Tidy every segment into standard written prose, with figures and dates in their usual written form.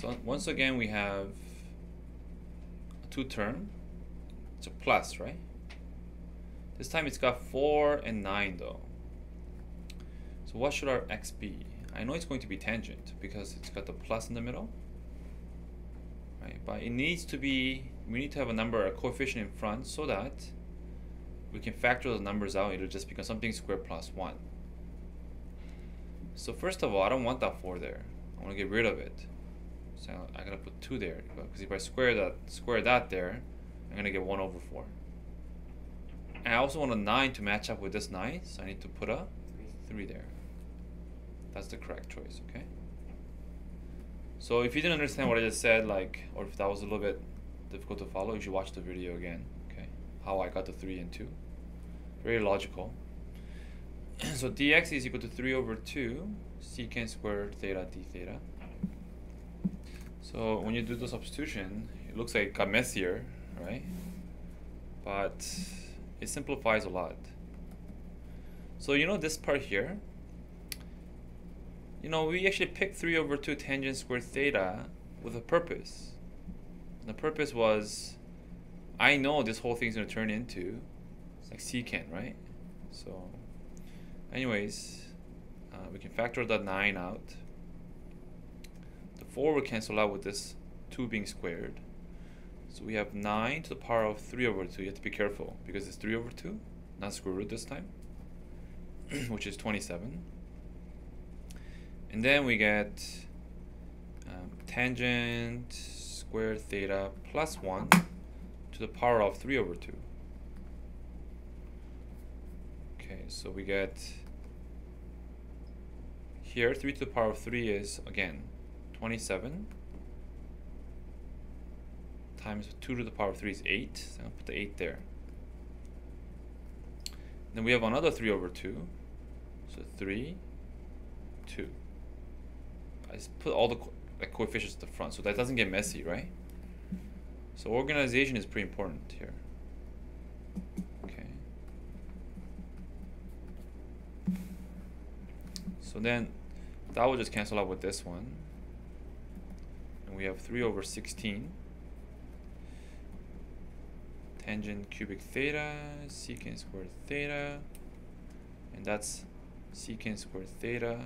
So once again we have a two term. It's a plus, right? This time it's got 4 and 9 though. So what should our x be? I know it's going to be tangent because it's got the plus in the middle, right? But it needs to be, we need to have a number, a coefficient in front so that we can factor those numbers out. It'll just become something squared plus 1. So first of all, I don't want that 4 there. I want to get rid of it. So I gotta put 2 there because if I square that there, I'm gonna get 1 over 4. And I also want a 9 to match up with this 9, so I need to put a 3 there. That's the correct choice, okay? So if you didn't understand what I just said, like, or if that was a little bit difficult to follow, you should watch the video again, okay? How I got the 3 and 2. Very logical. So dx is equal to 3 over 2 secant squared theta d theta. So when you do the substitution, it looks like it got messier, right? But it simplifies a lot. So you know this part here, you know, we actually picked 3 over 2 tangent squared theta with a purpose. And the purpose was, I know this whole thing's going to turn into like secant, right? So anyways, we can factor that 9 out. The 4 will cancel out with this 2 being squared. So we have 9 to the power of 3 over 2. You have to be careful because it's 3 over 2, not square root this time, which is 27. And then we get tangent squared theta plus 1 to the power of 3 over 2. Okay, so we get here 3 to the power of 3 is, again, 27 times 2 to the power of 3 is 8. So I'll put the 8 there. Then we have another 3 over 2. So 3, 2. I just put all the coefficients at the front so that doesn't get messy, right? So organization is pretty important here. Okay. So then that will just cancel out with this one. And we have 3 over 16 tangent cubic theta secant squared theta, and that's secant squared theta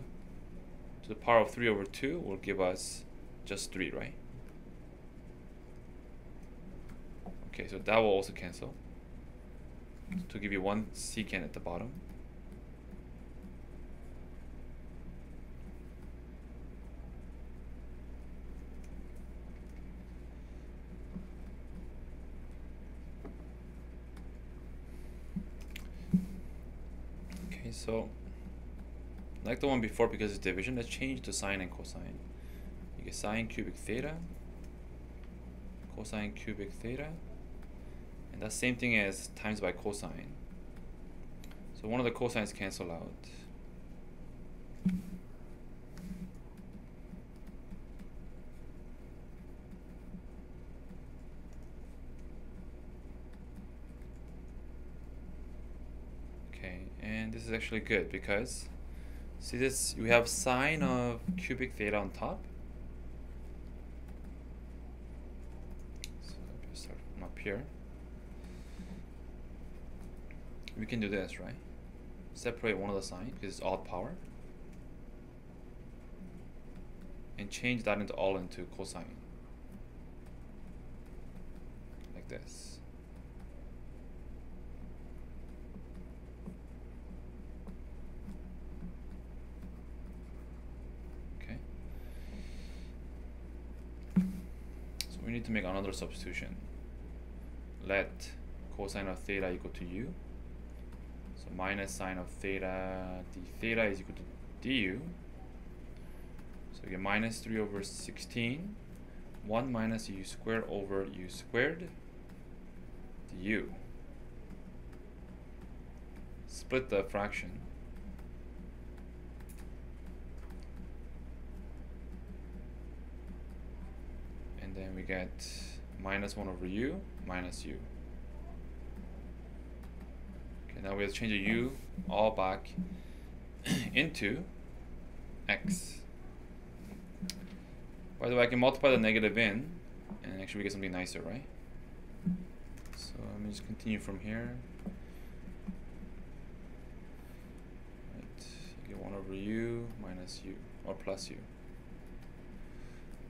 to the power of 3 over 2 will give us just 3, right? Okay, so that will also cancel to give you 1 secant at the bottom. Okay, so like the one before, because it's division, let's change to sine and cosine. You get sine cubic theta, cosine cubic theta, and that's same thing as times by cosine. So one of the cosines cancel out. Okay, and this is actually good because see this, we have sine of cubic theta on top. So just start from up here. We can do this, right? Separate one of the signs because it's odd power, and change that into all into cosine, like this. We need to make another substitution. Let cosine of theta equal to u. So minus sine of theta d theta is equal to du. So we get minus 3 over 16, 1 minus u squared over u squared du. Split the fraction. And then we get minus 1 over u minus u. Okay, now we have to change the u all back into x. By the way, I can multiply the negative in, and actually we get something nicer, right? So let me just continue from here. Right, you get 1 over u minus u, or plus u.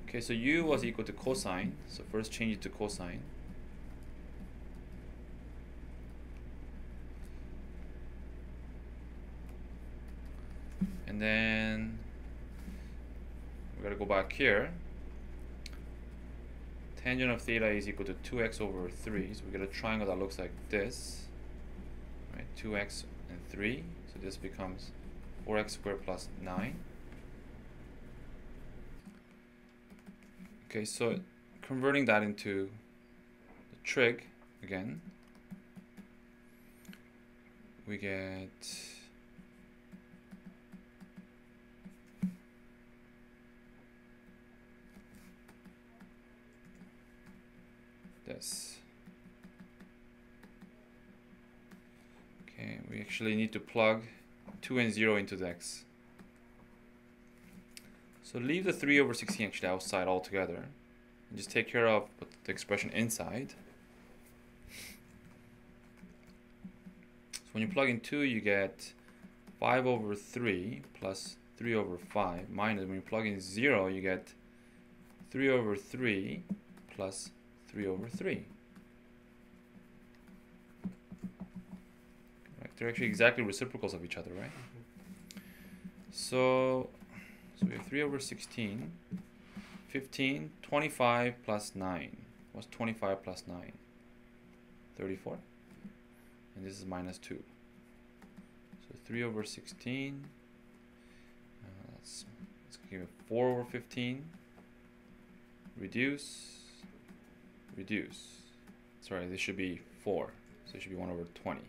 Okay, so u was equal to cosine, so first change it to cosine. And then we gotta go back here. Tangent of theta is equal to 2x over 3, so we get a triangle that looks like this, right? 2x and 3, so this becomes 4x squared plus 9. Okay, so converting that into the trig again, we get this. Okay, we actually need to plug 2 and 0 into the x. So leave the 3 over 16 actually outside altogether, and just take care of the expression inside. So when you plug in 2, you get 5 over 3 plus 3 over 5 minus, when you plug in 0, you get 3 over 3 plus 3 over 3. Right, they're actually exactly reciprocals of each other, right? So we have 3 over 16, 15, 25 plus 9. What's 25 plus 9? 34. And this is minus 2. So 3 over 16, let's give it 4 over 15, reduce. Sorry, this should be 4, so it should be 1 over 20.